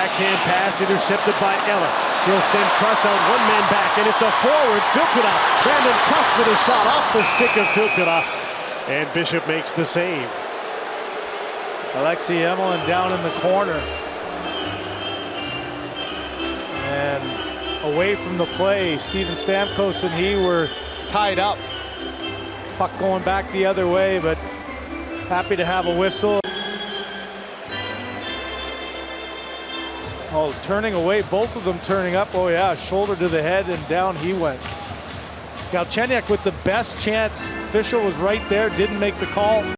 Backhand pass intercepted by Emelin. He'll send Pruss out, one man back, and it's a forward. Filppula. Brandon Pruss with a shot off the stick of Filppula. And Bishop makes the save. Alexei Emelin down in the corner. And away from the play, Steven Stamkos and he were tied up. Puck going back the other way, but happy to have a whistle. Oh, turning away, both of them turning up. Oh yeah, shoulder to the head and down he went. Galchenyuk with the best chance. Official was right there, didn't make the call.